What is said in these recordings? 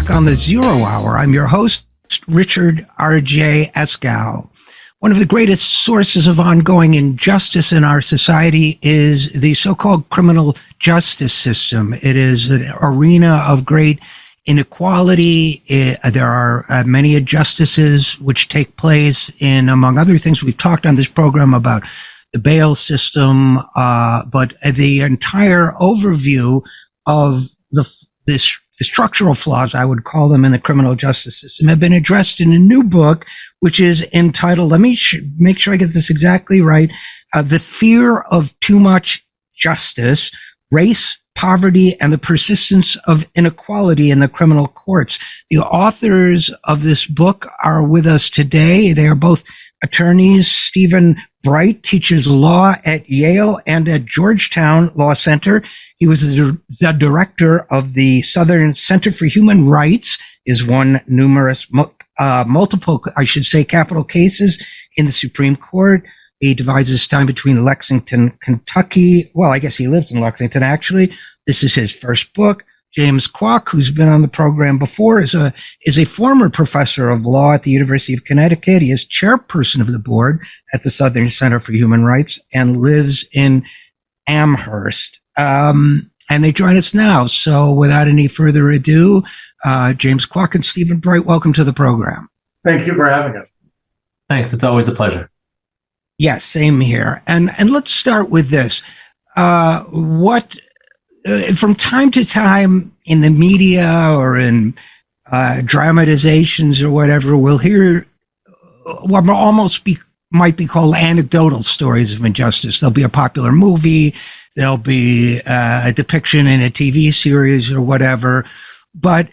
back on the Zero Hour. I'm your host, Richard RJ Eskow. One of the greatest sources of ongoing injustice in our society is the so-called criminal justice system. It is an arena of great inequality. There are many injustices which take place in, among other things, we've talked on this program about the bail system, but the entire overview of the structural flaws, I would call them, in the criminal justice system have been addressed in a new book, which is entitled, let me make sure I get this exactly right, The Fear of Too Much Justice, Race, Poverty, and the Persistence of Inequality in the Criminal Courts. The authors of this book are with us today. They are both attorneys. Stephen Bright teaches law at Yale and at Georgetown Law Center. He was the director of the Southern Center for Human Rights, is won numerous, multiple, I should say, capital cases in the Supreme Court. He divides his time between Lexington, Kentucky. Well, I guess he lives in Lexington, actually. This is his first book. James Kwak, who's been on the program before, is a former professor of law at the University of Connecticut. He is chairperson of the board at the Southern Center for Human Rights and lives in Amherst. And they join us now. So without any further ado, James Kwak and Stephen Bright, welcome to the program. Thank you for having us. Thanks. It's always a pleasure. Yes, same here. And let's start with this. From time to time in the media or in dramatizations or whatever, we'll hear what might be called anecdotal stories of injustice. There'll be a popular movie, there'll be a depiction in a TV series or whatever. But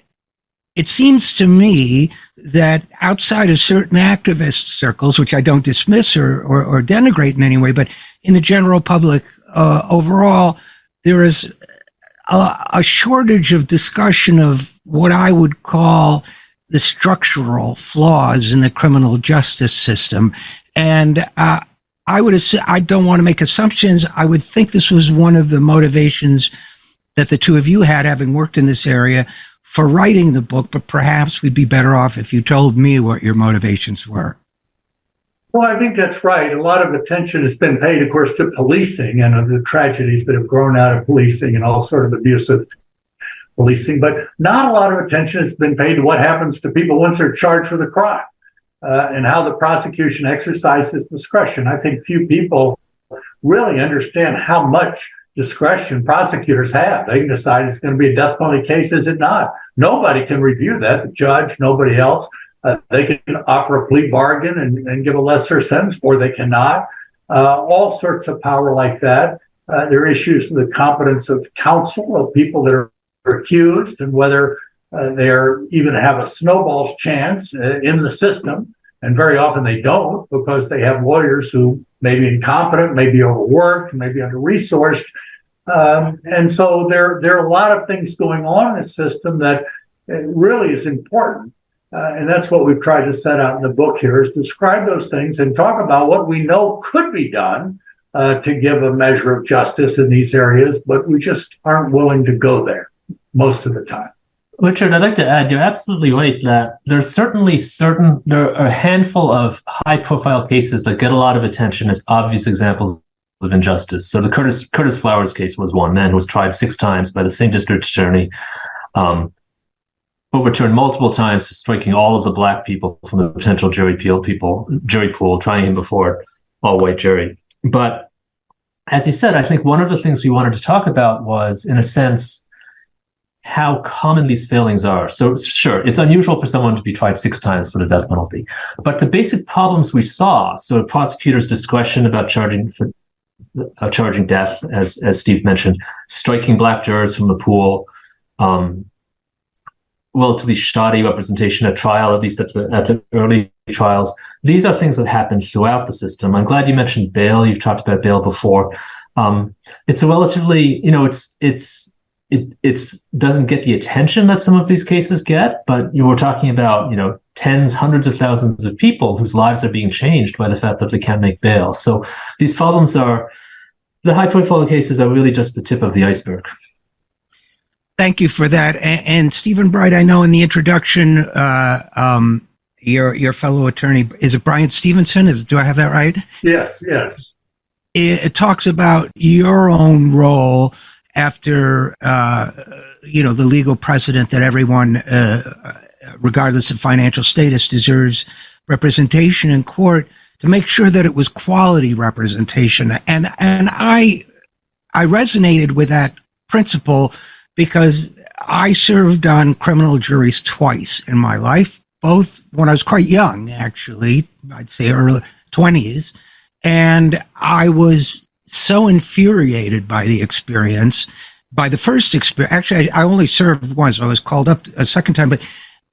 it seems to me that outside of certain activist circles, which I don't dismiss or denigrate in any way, but in the general public overall, there is a shortage of discussion of what I would call the structural flaws in the criminal justice system. And I would assume, I don't want to make assumptions. I would think this was one of the motivations that the two of you had, having worked in this area, for writing the book, but perhaps we'd be better off if you told me what your motivations were. Well, I think that's right. A lot of attention has been paid, of course, to policing and of the tragedies that have grown out of policing and all sort of abusive policing, but not a lot of attention has been paid to what happens to people once they're charged with a crime and how the prosecution exercises discretion. I think few people really understand how much discretion prosecutors have. They can decide it's going to be a death penalty case, is it not? Nobody can review that, the judge, nobody else. They can offer a plea bargain and give a lesser sentence, or they cannot. All sorts of power like that. There are issues of the competence of counsel, of people that are accused, and whether they even have a snowball's chance in the system. And very often they don't, because they have lawyers who may be incompetent, may be overworked, may be under-resourced. And so there are a lot of things going on in the system that really is important. And that's what we've tried to set out in the book here, is describe those things and talk about what we know could be done to give a measure of justice in these areas, but we just aren't willing to go there most of the time. Richard, I'd like to add, you're absolutely right that there's certainly there are a handful of high-profile cases that get a lot of attention as obvious examples of injustice. So the Curtis Flowers case was one. Man who was tried 6 times by the same district attorney, overturned multiple times for striking all of the black people from the potential jury pool, trying him before all-white jury. But as you said, I think one of the things we wanted to talk about was, in a sense, how common these failings are. So sure, it's unusual for someone to be tried 6 times for the death penalty, but the basic problems we saw, so prosecutors' discretion about charging death, as Steve mentioned, striking black jurors from the pool, relatively shoddy representation at trial, at least at the early trials. These are things that happen throughout the system. I'm glad you mentioned bail. You've talked about bail before. It's a relatively, it doesn't get the attention that some of these cases get, but we're talking about, tens, hundreds of thousands of people whose lives are being changed by the fact that they can't make bail. So these problems the high-profile cases are really just the tip of the iceberg. Thank you for that. And Stephen Bright, I know in the introduction, your fellow attorney, is it Brian Stevenson? Do I have that right? Yes, yes. It talks about your own role after, the legal precedent that everyone, regardless of financial status, deserves representation in court, to make sure that it was quality representation. And I resonated with that principle because I served on criminal juries twice in my life, both when I was quite young, actually, I'd say early 20s. And I was so infuriated by the experience, by the first experience. Actually, I only served once. I was called up a second time, but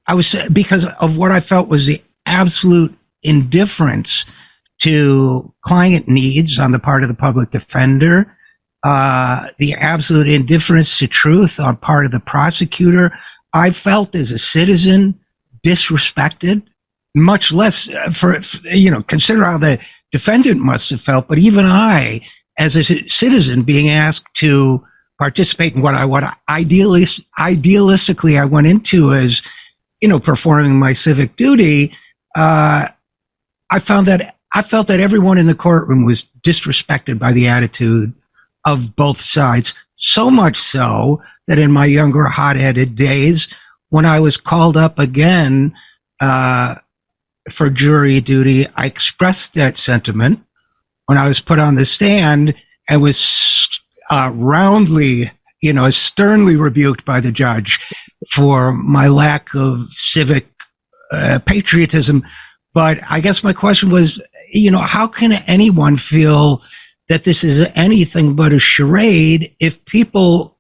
I was, because of what I felt was the absolute indifference to client needs on the part of the public defender, the absolute indifference to truth on part of the prosecutor. I felt as a citizen disrespected, much less consider how the defendant must have felt, but even I, as a citizen, being asked to participate in what idealistically I went into as, performing my civic duty. I felt that everyone in the courtroom was disrespected by the attitude of both sides. So much so that in my younger hot-headed days, when I was called up again for jury duty, I expressed that sentiment when I was put on the stand and was roundly, sternly rebuked by the judge for my lack of civic patriotism. But I guess my question was, how can anyone feel that this is anything but a charade if people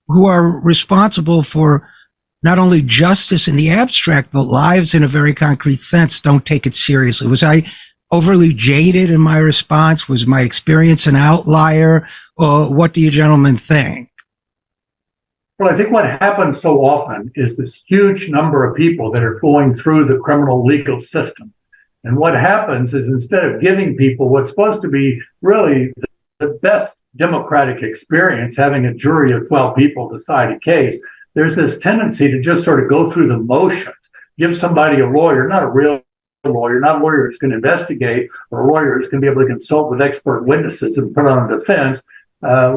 who are responsible for not only justice in the abstract, but lives in a very concrete sense don't take it seriously? Was I overly jaded in my response? Was my experience an outlier? Or what do you gentlemen think? Well, I think what happens so often is this huge number of people that are going through the criminal legal system. And what happens is, instead of giving people what's supposed to be really the best democratic experience, having a jury of 12 people decide a case, there's this tendency to just sort of go through the motions, give somebody a lawyer, not a real lawyer, not a lawyer who's going to investigate, or a lawyer who's going to be able to consult with expert witnesses and put on a defense.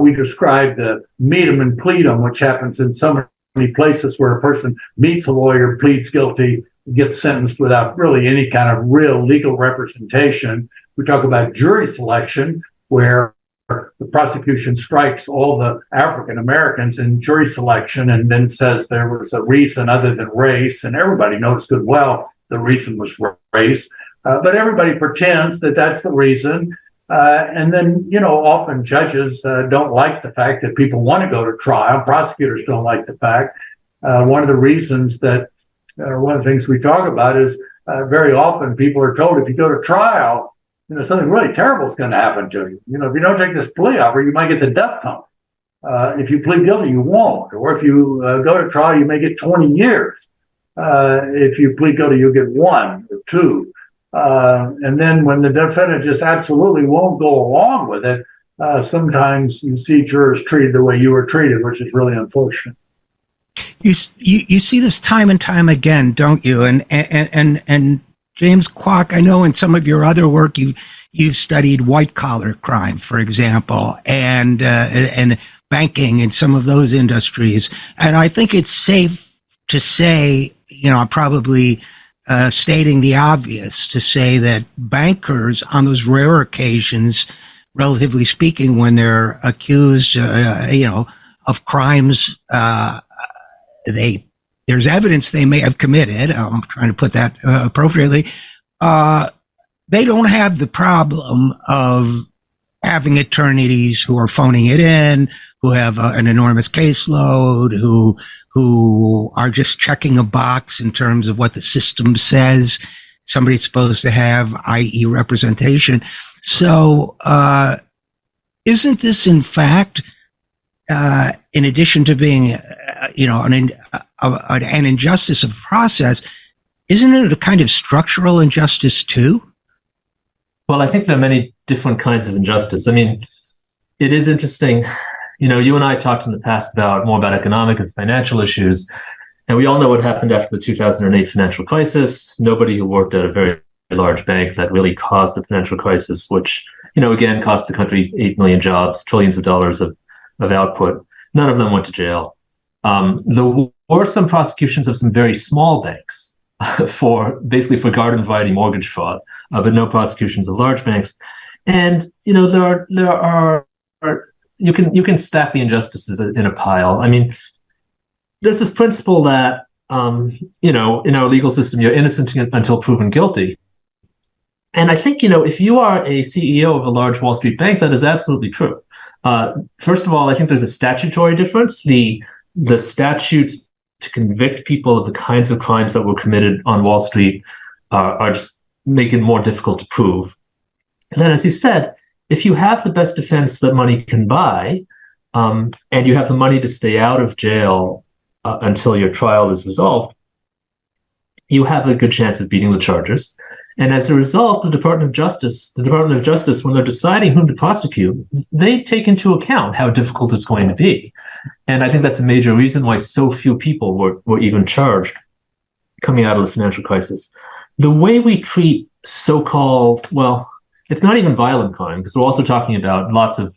We described the meet 'em and plead 'em, which happens in so many places where a person meets a lawyer, pleads guilty, gets sentenced without really any kind of real legal representation. We talk about jury selection, where the prosecution strikes all the African Americans in jury selection and then says there was a reason other than race, and everybody knows good well the reason was race, but everybody pretends that that's the reason. And then, often judges don't like the fact that people want to go to trial. Prosecutors don't like the fact. One of the reasons that, one of the things we talk about is very often people are told, if you go to trial, something really terrible is going to happen to you. If you don't take this plea offer, you might get the death penalty. If you plead guilty, you won't. Or if you go to trial, you may get 20 years. If you plead guilty, you'll get 1 or 2. And then when the defendant just absolutely won't go along with it, sometimes you see jurors treated the way you were treated, which is really unfortunate. You see this time and time again, don't you? And James Kwak, I know in some of your other work you've studied white collar crime, for example, and banking and some of those industries. And I think it's safe to say, I'm probably stating the obvious, to say that bankers, on those rare occasions, relatively speaking, when they're accused, of crimes, there's evidence they may have committed. I'm trying to put that appropriately. They don't have the problem of having attorneys who are phoning it in, who have an enormous caseload, who are just checking a box in terms of what the system says somebody's supposed to have, i.e. representation. So isn't this, in fact, in addition to being, an injustice of process, isn't it a kind of structural injustice too? Well, I think there are many different kinds of injustice. I mean, it is interesting. You and I talked in the past about more about economic and financial issues, and we all know what happened after the 2008 financial crisis. Nobody who worked at a very large bank that really caused the financial crisis, which, again, cost the country 8 million jobs, trillions of dollars of output. None of them went to jail. There were some prosecutions of some very small banks for garden variety mortgage fraud, but no prosecutions of large banks. And there are you can stack the injustices in a pile. I mean, there's this principle that in our legal system, you're innocent until proven guilty. And I think if you are a CEO of a large Wall Street bank, that is absolutely true. First of all, I think there's a statutory difference. The statutes to convict people of the kinds of crimes that were committed on Wall Street are just making it more difficult to prove. And then, as you said, if you have the best defense that money can buy, and you have the money to stay out of jail until your trial is resolved, you have a good chance of beating the charges. And as a result, the Department of Justice, when they're deciding whom to prosecute, they take into account how difficult it's going to be. And I think that's a major reason why so few people were even charged coming out of the financial crisis. The way we treat so-called, well, it's not even violent crime, because we're also talking about lots of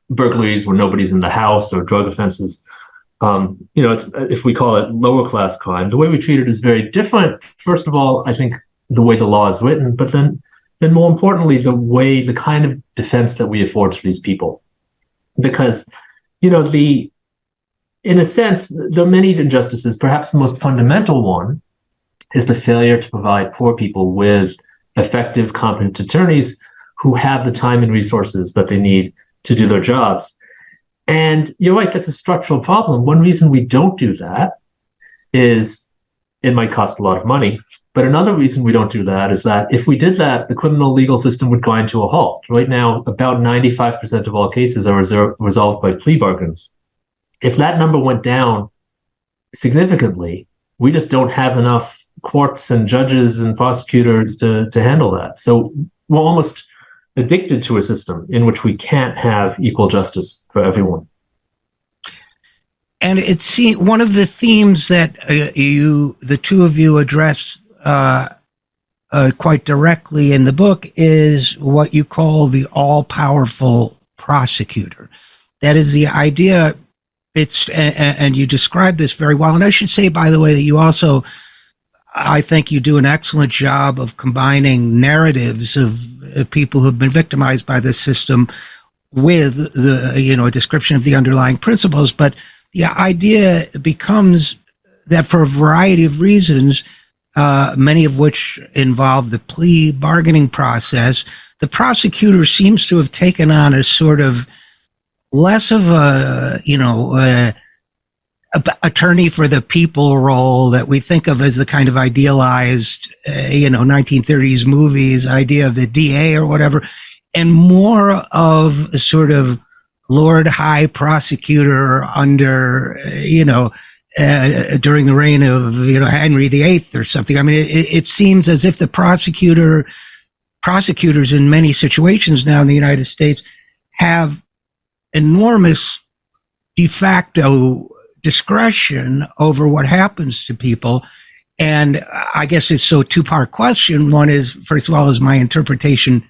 burglaries where nobody's in the house, or drug offenses. It's, if we call it lower class crime, the way we treat it is very different. First of all, I think the way the law is written, but then more importantly, the kind of defense that we afford to these people. Because, in a sense, there are many injustices. Perhaps the most fundamental one is the failure to provide poor people with effective, competent attorneys who have the time and resources that they need to do their jobs. And you're right, that's a structural problem. One reason we don't do that is it might cost a lot of money. But another reason we don't do that is that if we did that, the criminal legal system would grind to a halt. Right now, about 95% of all cases are resolved by plea bargains. If that number went down significantly, we just don't have enough courts and judges and prosecutors to handle that. So we're almost addicted to a system in which we can't have equal justice for everyone. And it's one of the themes that the two of you address quite directly in the book is what you call the all-powerful prosecutor. That is the idea. And you describe this very well. And I should say, by the way, that you also, I think you do an excellent job of combining narratives of people who've been victimized by this system with a description of the underlying principles. But the idea becomes that for a variety of reasons, many of which involve the plea bargaining process, the prosecutor seems to have taken on a sort of less of a attorney for the people role that we think of as the kind of idealized, 1930s movies idea of the DA or whatever, and more of a sort of Lord High Prosecutor under, during the reign of, Henry VIII or something. I mean, it seems as if the prosecutors in many situations now in the United States have enormous de facto discretion over what happens to people. And I guess it's a two-part question. One is, first of all, is my interpretation,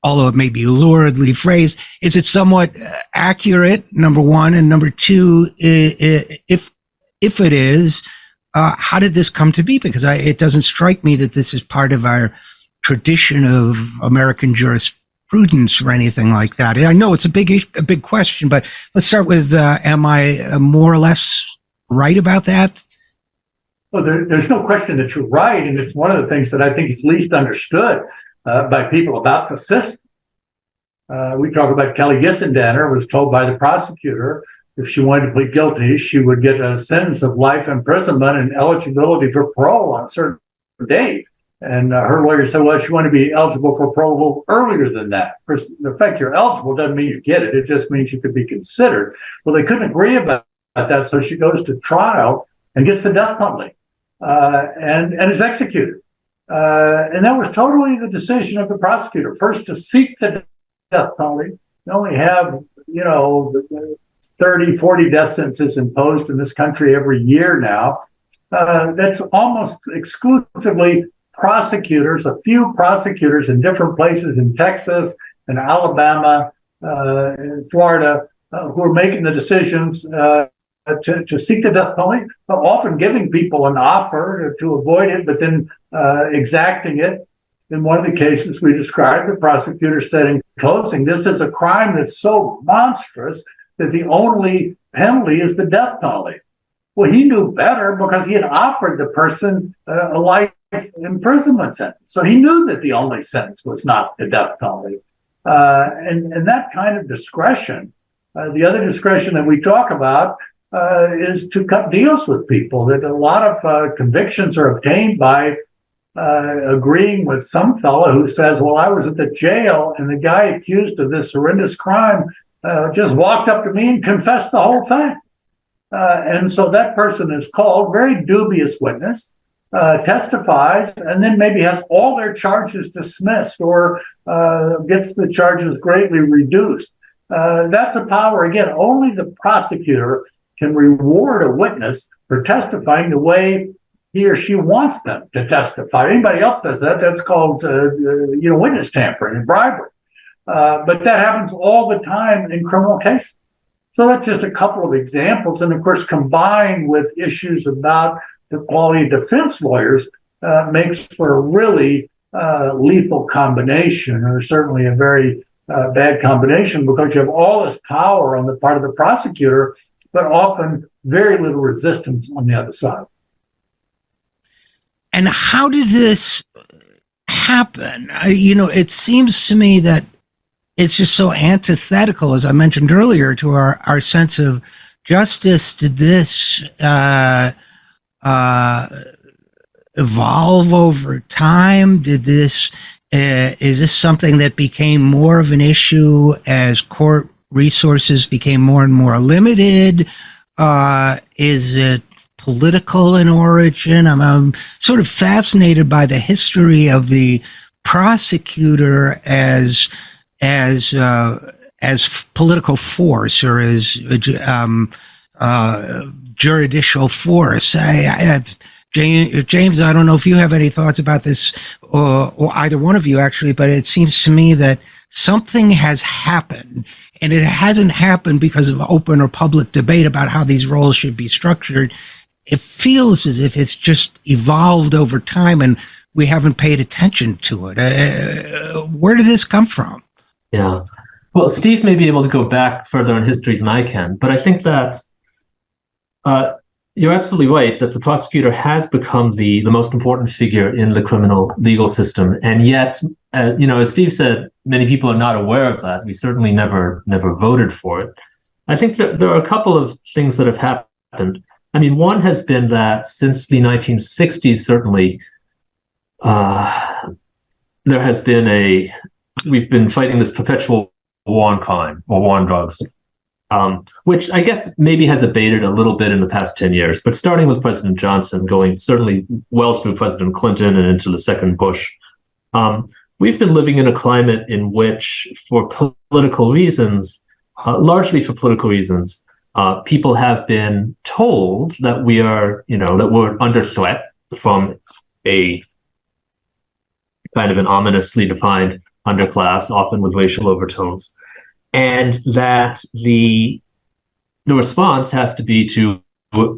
although it may be luridly phrased, is it somewhat accurate, number one? And number two, if it is, how did this come to be? Because it doesn't strike me that this is part of our tradition of American jurisprudence or anything like that. I know it's a big question, but let's start with, am I more or less right about that? Well, there's no question that you're right. And it's one of the things that I think is least understood by people about the system. We talk about Kelly Gissendaner was told by the prosecutor if she wanted to plead guilty, she would get a sentence of life imprisonment and eligibility for parole on a certain date. And her lawyer said, well, she wanted to be eligible for parole earlier than that. The fact you're eligible doesn't mean you get it. It just means you could be considered. Well, they couldn't agree about that. So she goes to trial and gets the death penalty and is executed. And that was totally the decision of the prosecutor, first to seek the death penalty. You only have, 30, 40 death sentences imposed in this country every year now. That's almost exclusively prosecutors, a few prosecutors in different places in Texas and Alabama, in Florida, who are making the decisions to seek the death penalty, often giving people an offer to avoid it, but then exacting it. In one of the cases we described, the prosecutor said in closing, this is a crime that's so monstrous that the only penalty is the death penalty. Well, he knew better because he had offered the person a life imprisonment sentence. So he knew that the only sentence was not the death penalty. And that kind of discretion, the other discretion that we talk about is to cut deals with people. That a lot of convictions are obtained by agreeing with some fellow who says, well, I was at the jail and the guy accused of this horrendous crime just walked up to me and confessed the whole thing. And so that person is called, very dubious witness, testifies, and then maybe has all their charges dismissed or gets the charges greatly reduced. That's a power, again, only the prosecutor can reward a witness for testifying the way he or she wants them to testify. Anybody else does that, that's called witness tampering and bribery. But that happens all the time in criminal cases. So that's just a couple of examples. And of course, combined with issues about the quality of defense lawyers, makes for a really lethal combination, or certainly a very bad combination, because you have all this power on the part of the prosecutor, but often very little resistance on the other side. And how did this happen? It seems to me that it's just so antithetical, as I mentioned earlier, to our sense of justice. Did this evolve over time? Is this something that became more of an issue as court resources became more and more limited? Is it political in origin? I'm sort of fascinated by the history of the prosecutor as political force, or as juridical force. James, I don't know if you have any thoughts about this, or either one of you actually, but it seems to me that something has happened, and it hasn't happened because of open or public debate about how these roles should be structured. It feels as if it's just evolved over time and we haven't paid attention to it. Where did this come from? Yeah. Well, Steve may be able to go back further in history than I can, but I think that you're absolutely right that the prosecutor has become the most important figure in the criminal legal system. And yet, as Steve said, many people are not aware of that. We certainly never voted for it. I think that there are a couple of things that have happened. I mean, one has been that since the 1960s, certainly, there has been we've been fighting this perpetual war on crime, or war on drugs, which I guess maybe has abated a little bit in the past 10 years, but starting with President Johnson, going certainly well through President Clinton and into the second Bush, we've been living in a climate in which, for political reasons, largely for political reasons, people have been told that that we're under threat from a kind of an ominously defined underclass, often with racial overtones, and that the response has to be to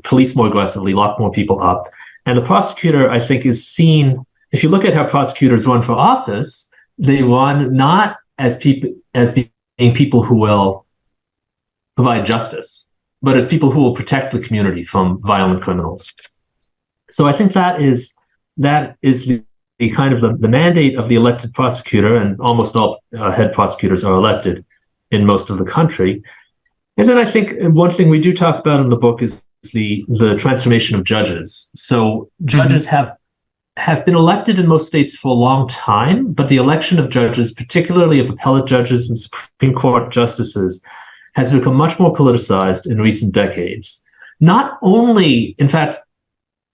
police more aggressively, lock more people up. And the prosecutor, I think, is seen, if you look at how prosecutors run for office, they run not as being people who will provide justice, but as people who will protect the community from violent criminals. So I think that is the kind of the mandate of the elected prosecutor, and almost all head prosecutors are elected in most of the country. And then I think one thing we do talk about in the book is the transformation of judges. So judges have been elected in most states for a long time, but the election of judges, particularly of appellate judges and Supreme Court justices, has become much more politicized in recent decades. Not only, in fact,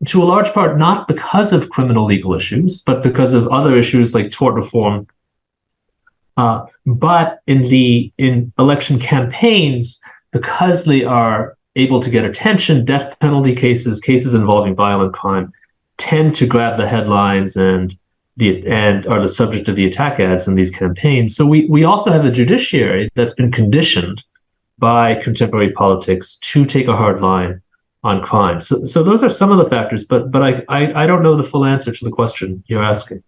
to a large part, not because of criminal legal issues, but because of other issues like tort reform, But in election campaigns, because they are able to get attention, death penalty cases involving violent crime, tend to grab the headlines and are the subject of the attack ads in these campaigns. So we also have a judiciary that's been conditioned by contemporary politics to take a hard line on crime. So those are some of the factors, but I don't know the full answer to the question you're asking.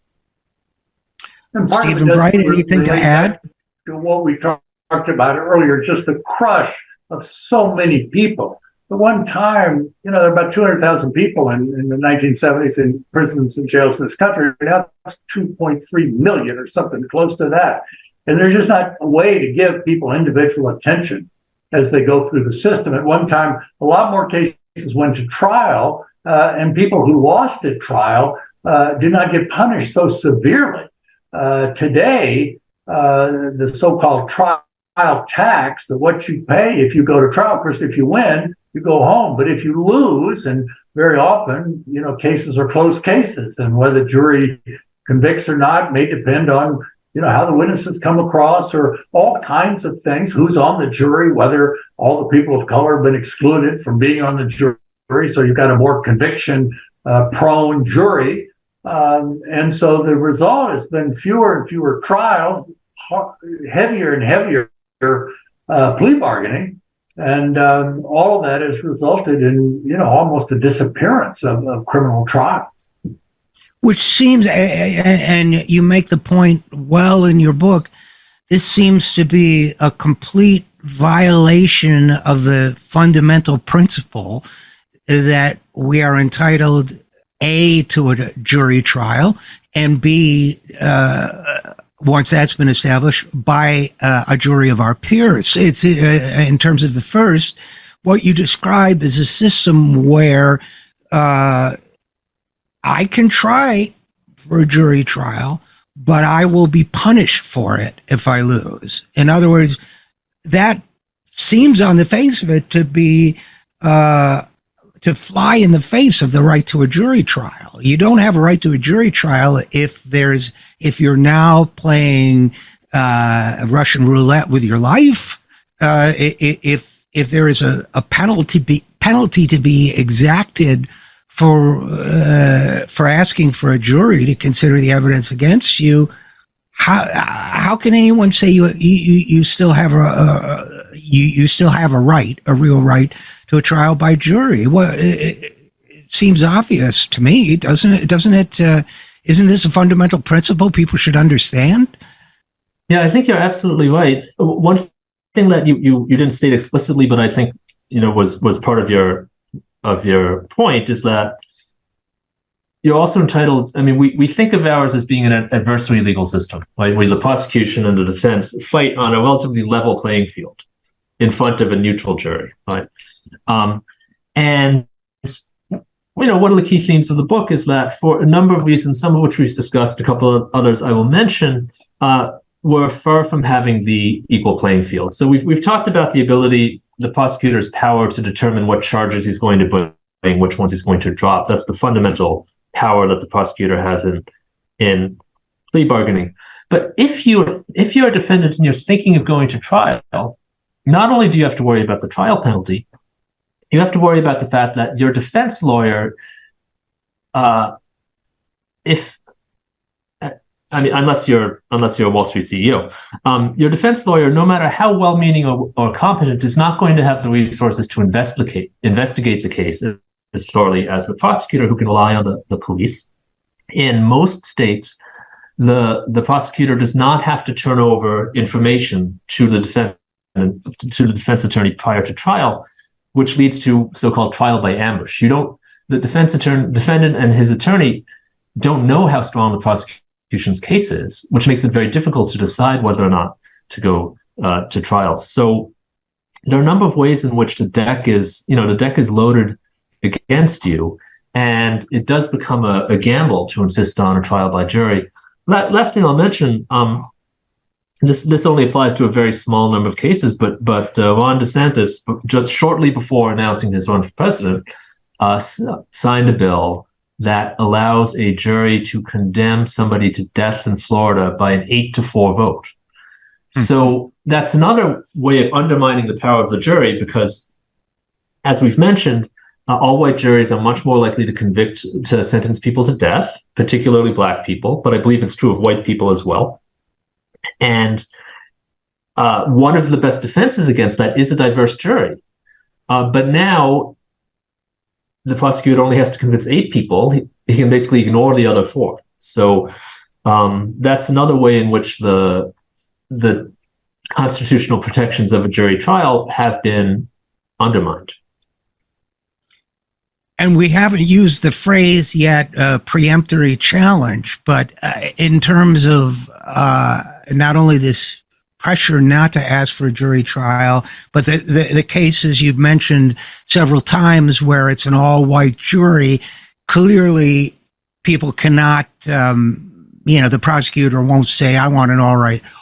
Stephen Bright, anything to add? To what we talked about earlier, just the crush of so many people. At one time, there were about 200,000 people in the 1970s in prisons and jails in this country. Now it's 2.3 million or something close to that. And there's just not a way to give people individual attention as they go through the system. At one time, a lot more cases went to trial, and people who lost at trial did not get punished so severely. Today, the so-called trial tax, that what you pay if you go to trial, of course, if you win, you go home. But if you lose, and very often, cases are closed cases, and whether the jury convicts or not may depend on, how the witnesses come across, or all kinds of things, who's on the jury, whether all the people of color have been excluded from being on the jury. So you've got a more conviction prone jury. And so the result has been fewer and fewer trials, heavier and heavier plea bargaining. And all of that has resulted in, almost a disappearance of criminal trials. Which seems, and you make the point well in your book, this seems to be a complete violation of the fundamental principle that we are entitled, A, to a jury trial, and B, once that's been established, by a jury of our peers. It's in terms of the first, what you describe is a system where I can try for a jury trial, but I will be punished for it if I lose. In other words, that seems on the face of it to be to fly in the face of the right to a jury trial. You don't have a right to a jury trial if you're now playing Russian roulette with your life. If there is a penalty to be exacted for asking for a jury to consider the evidence against you, how can anyone say you still have a real right to a trial by jury? Well, it seems obvious to me, doesn't it? Isn't this a fundamental principle people should understand? Yeah, I think you're absolutely right. One thing that you didn't state explicitly, but I think was part of your point, is that you're also entitled. I mean, we think of ours as being an adversary legal system, right? Where the prosecution and the defense fight on a relatively level playing field in front of a neutral jury, right? And one of the key themes of the book is that, for a number of reasons, some of which we've discussed, a couple of others I will mention, we're far from having the equal playing field. So we've talked about the prosecutor's power to determine what charges he's going to bring, which ones he's going to drop. That's the fundamental power that the prosecutor has in plea bargaining. But if you're a defendant and you're thinking of going to trial, not only do you have to worry about the trial penalty, you have to worry about the fact that your defense lawyer, unless you're a Wall Street CEO, your defense lawyer, no matter how well-meaning or competent, is not going to have the resources to investigate the case as thoroughly as the prosecutor, who can rely on the police. In most states, the prosecutor does not have to turn over information to the defense attorney prior to trial, which leads to so-called trial by ambush. The defendant and his attorney don't know how strong the prosecution's case is, which makes it very difficult to decide whether or not to go to trial. So there are a number of ways in which the deck is loaded against you, and it does become a gamble to insist on a trial by jury. Last thing I'll mention, this only applies to a very small number of cases, but Ron DeSantis, just shortly before announcing his run for president, signed a bill that allows a jury to condemn somebody to death in Florida by an 8-4 vote. So that's another way of undermining the power of the jury, because, as we've mentioned, all white juries are much more likely to sentence people to death, particularly black people, but I believe it's true of white people as well. And one of the best defenses against that is a diverse jury. But now the prosecutor only has to convince 8 people. He can basically ignore the other 4. So that's another way in which the constitutional protections of a jury trial have been undermined. And we haven't used the phrase yet, preemptory challenge, but in terms of not only this pressure not to ask for a jury trial, but the cases you've mentioned several times where it's an all-white jury, clearly people cannot, the prosecutor won't say, I want an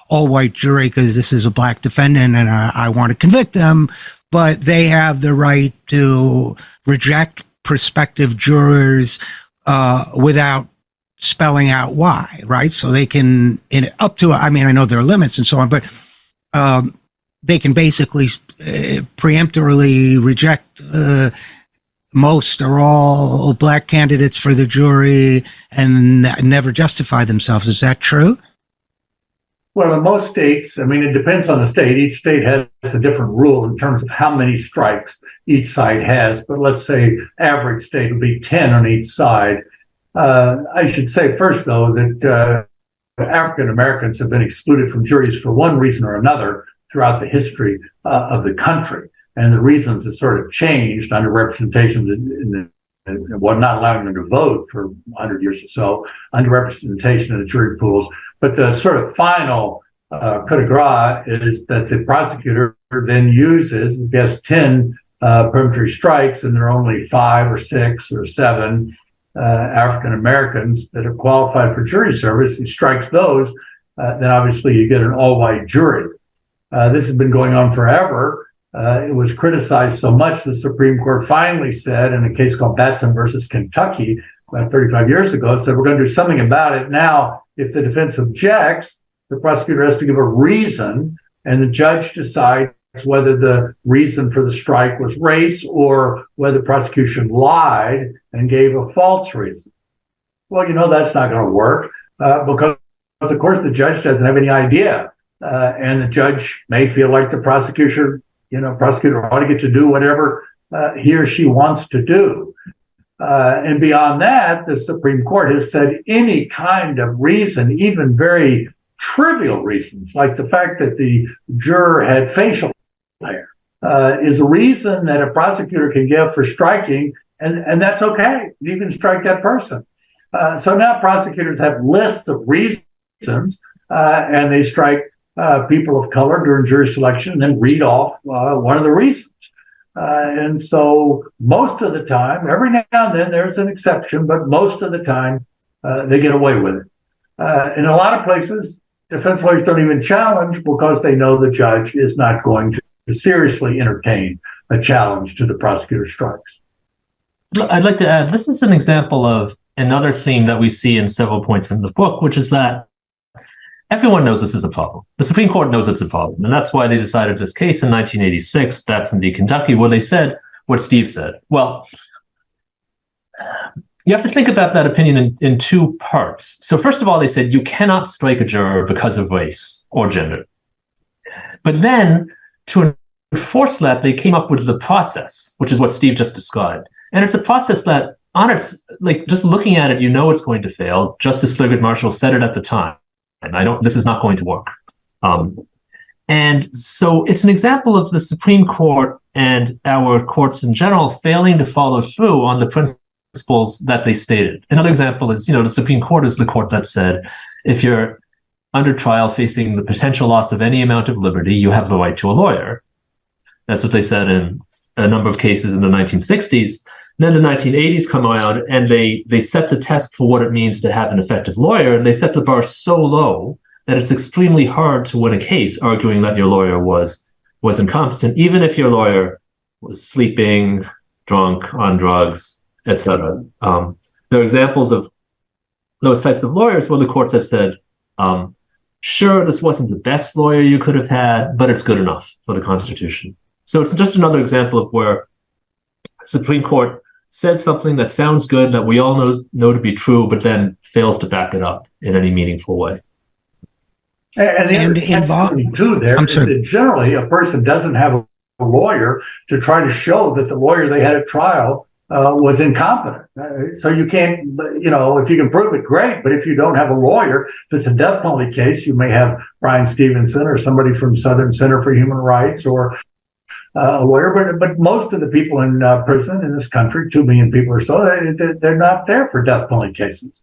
all-white jury because this is a black defendant and I want to convict them, but they have the right to reject prospective jurors without spelling out why, right? So they can, I know there are limits and so on, but they can basically preemptorily reject most or all black candidates for the jury and never justify themselves. Is that true? Well, in most states, it depends on the state. Each state has a different rule in terms of how many strikes each side has. But let's say average state would be 10 on each side. I should say first, though, that African Americans have been excluded from juries for one reason or another throughout the history of the country. And the reasons have sort of changed under representation not allowing them to vote for 100 years or so, under representation in the jury pools. But the sort of final coup de grace is that the prosecutor then uses, if he has 10 peremptory strikes and there are only 5 or 6 or 7 African Americans that are qualified for jury service, he strikes those, then obviously you get an all-white jury. This has been going on forever. It was criticized so much the Supreme Court finally said, in a case called Batson versus Kentucky, about 35 years ago, said we're going to do something about it. Now, if the defense objects, the prosecutor has to give a reason, and the judge decides whether the reason for the strike was race or whether the prosecution lied and gave a false reason. Well, that's not going to work because, of course, the judge doesn't have any idea. And the judge may feel like the prosecutor ought to get to do whatever he or she wants to do. And beyond that, the Supreme Court has said any kind of reason, even very trivial reasons, like the fact that the juror had facial hair, is a reason that a prosecutor can give for striking, and that's okay. You can strike that person. So now prosecutors have lists of reasons, and they strike people of color during jury selection and then read off one of the reasons. And so most of the time, every now and then there's an exception, but most of the time they get away with it. In a lot of places, defense lawyers don't even challenge because they know the judge is not going to seriously entertain a challenge to the prosecutor's strikes. I'd like to add, this is an example of another theme that we see in several points in the book, which is that everyone knows this is a problem. The Supreme Court knows it's a problem. And that's why they decided this case in 1986, Batson v. Kentucky, where they said what Steve said. Well, you have to think about that opinion in 2 parts. So first of all, they said you cannot strike a juror because of race or gender. But then to enforce that, they came up with the process, which is what Steve just described. And it's a process that just looking at it, it's going to fail. Justice Thurgood Marshall said it at the time. And this is not going to work. And so it's an example of the Supreme Court and our courts in general failing to follow through on the principles that they stated. Another example is, the Supreme Court is the court that said, if you're under trial facing the potential loss of any amount of liberty, you have the right to a lawyer. That's what they said in a number of cases in the 1960s. Then the 1980s come around and they set the test for what it means to have an effective lawyer, and they set the bar so low that it's extremely hard to win a case arguing that your lawyer was incompetent, even if your lawyer was sleeping, drunk, on drugs, etc. There are examples of those types of lawyers where the courts have said, Sure, this wasn't the best lawyer you could have had, but it's good enough for the Constitution. So it's just another example of where the Supreme Court says something that sounds good, that we all know to be true, but then fails to back it up in any meaningful way. And the catch-22 too there is that generally a person doesn't have a lawyer to try to show that the lawyer they had at trial was incompetent. So you can't, if you can prove it, great. But if you don't have a lawyer, if it's a death penalty case, you may have Brian Stevenson or somebody from Southern Center for Human Rights or a lawyer. But most of the people in prison in this country, 2 million people or so, they're not there for death penalty cases.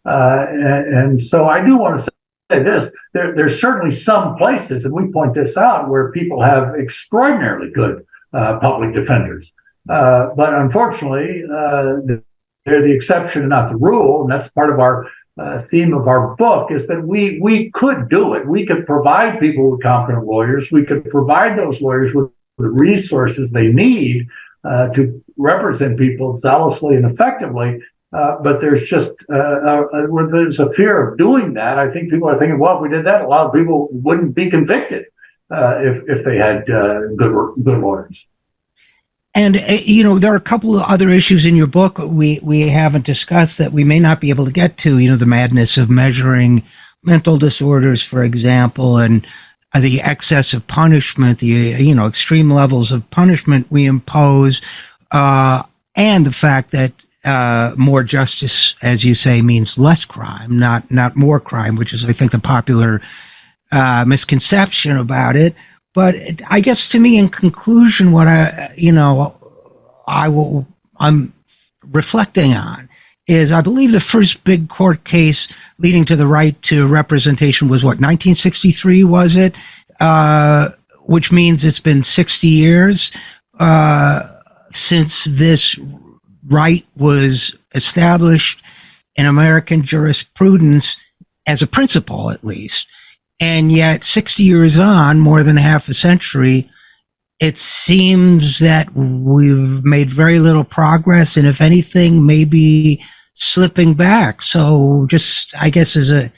And so I do want to say this, there's certainly some places, and we point this out, where people have extraordinarily good public defenders. But unfortunately, they're the exception and not the rule. And that's part of our theme of our book, is that we could do it. We could provide people with competent lawyers. We could provide those lawyers with the resources they need to represent people zealously and effectively. But there's just there's a fear of doing that. I think people are thinking, well, if we did that, a lot of people wouldn't be convicted if they had good lawyers. And, there are a couple of other issues in your book we haven't discussed that we may not be able to get to, the madness of measuring mental disorders, for example, and the excess of punishment, the, extreme levels of punishment we impose, and the fact that more justice, as you say, means less crime, not more crime, which is, I think, the popular misconception about it. But I guess, to me, in conclusion, what I'm reflecting on is, I believe the first big court case leading to the right to representation was 1963, was it? Which means it's been 60 years since this right was established in American jurisprudence as a principle, at least. And yet 60 years on, more than half a century, it seems that we've made very little progress, and if anything, maybe slipping back. So just, I guess, as a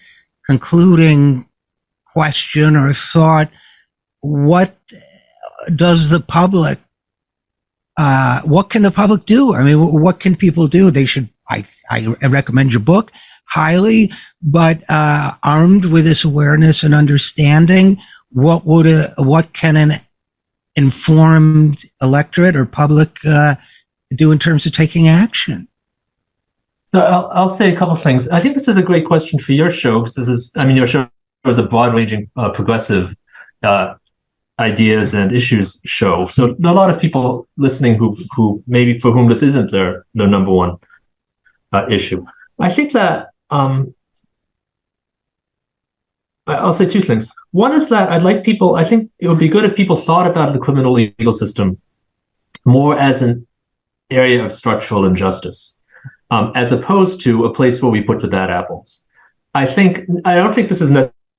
concluding question or thought, what does the public, what can the public do? I mean, what can people do? They should, I recommend your book highly, but armed with this awareness and understanding, what can an informed electorate or public do in terms of taking action? So I'll say a couple of things. I think this is a great question for your show, because your show is a broad-ranging, progressive ideas and issues show. So a lot of people listening who maybe for whom this isn't their number one issue. I think that I'll say two things. One is that I think it would be good if people thought about the criminal legal system more as an area of structural injustice, as opposed to a place where we put the bad apples. I don't think this is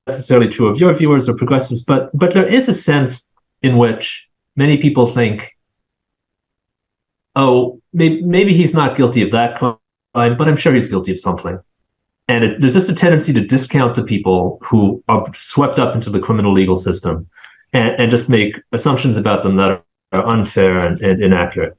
necessarily true of your viewers or progressives, but there is a sense in which many people think, oh, maybe he's not guilty of that crime, but I'm sure he's guilty of something. And there's just a tendency to discount the people who are swept up into the criminal legal system and just make assumptions about them that are unfair and inaccurate.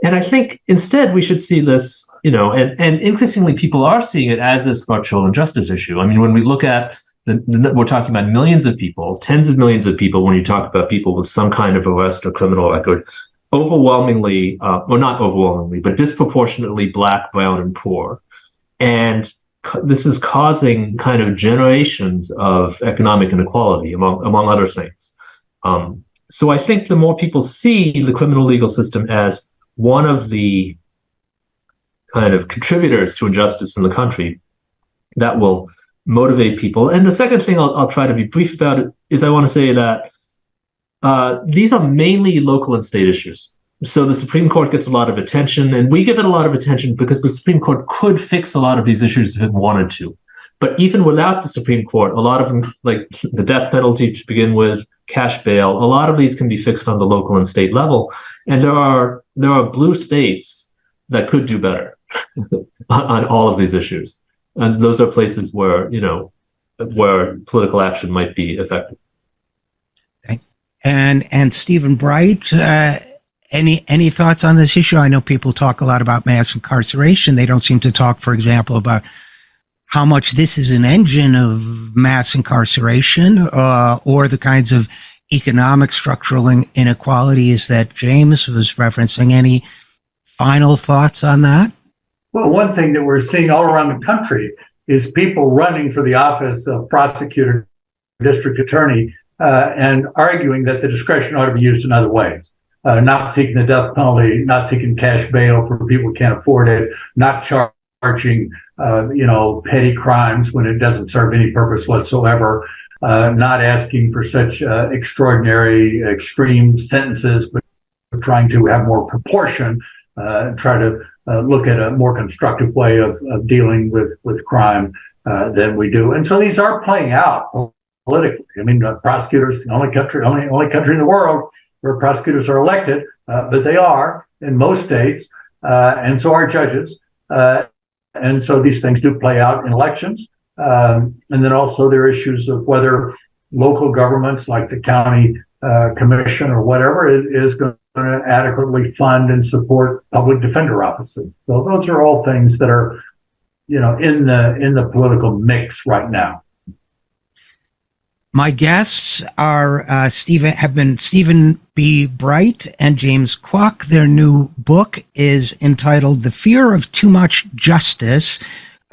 And I think instead we should see this, and increasingly people are seeing it as a structural injustice issue. I mean, when we look at we're talking about millions of people, tens of millions of people, when you talk about people with some kind of arrest or criminal record, overwhelmingly, or not overwhelmingly, but disproportionately Black, brown, and poor. And this is causing kind of generations of economic inequality, among other things. So I think the more people see the criminal legal system as one of the kind of contributors to injustice in the country, that will motivate people. And the second thing I'll try to be brief about it is I want to say that these are mainly local and state issues. So the Supreme Court gets a lot of attention, and we give it a lot of attention because the Supreme Court could fix a lot of these issues if it wanted to. But even without the Supreme Court, a lot of them, like the death penalty to begin with, cash bail, a lot of these can be fixed on the local and state level. And there are blue states that could do better on all of these issues. And those are places where, where political action might be effective. Okay. And Stephen Bright, any thoughts on this issue? I know people talk a lot about mass incarceration. They don't seem to talk, for example, about how much this is an engine of mass incarceration, or the kinds of economic structural inequalities that James was referencing. Any final thoughts on that? Well, one thing that we're seeing all around the country is people running for the office of prosecutor, district attorney, and arguing that the discretion ought to be used in other ways. Not seeking the death penalty, not seeking cash bail for people who can't afford it, not charging, petty crimes when it doesn't serve any purpose whatsoever, not asking for such extraordinary, extreme sentences, but trying to have more proportion, try to look at a more constructive way of dealing with crime than we do. And so these are playing out politically. I mean, prosecutors, the only country in the world where prosecutors are elected, but they are in most states, and so are judges. And so these things do play out in elections. And then also there are issues of whether local governments like the county commission or whatever is going to adequately fund and support public defender offices. So those are all things that are, in the political mix right now. My guests are Stephen B. Bright and James Kwak. Their new book is entitled "The Fear of Too Much Justice: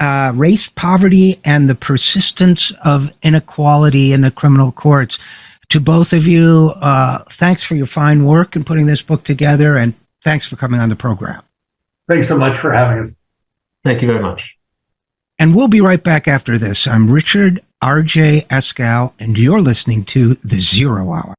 Race, Poverty, and the Persistence of Inequality in the Criminal Courts." To both of you, thanks for your fine work in putting this book together, and thanks for coming on the program. Thanks so much for having us. Thank you very much. And we'll be right back after this. I'm Richard RJ Eskow, and you're listening to The Zero Hour.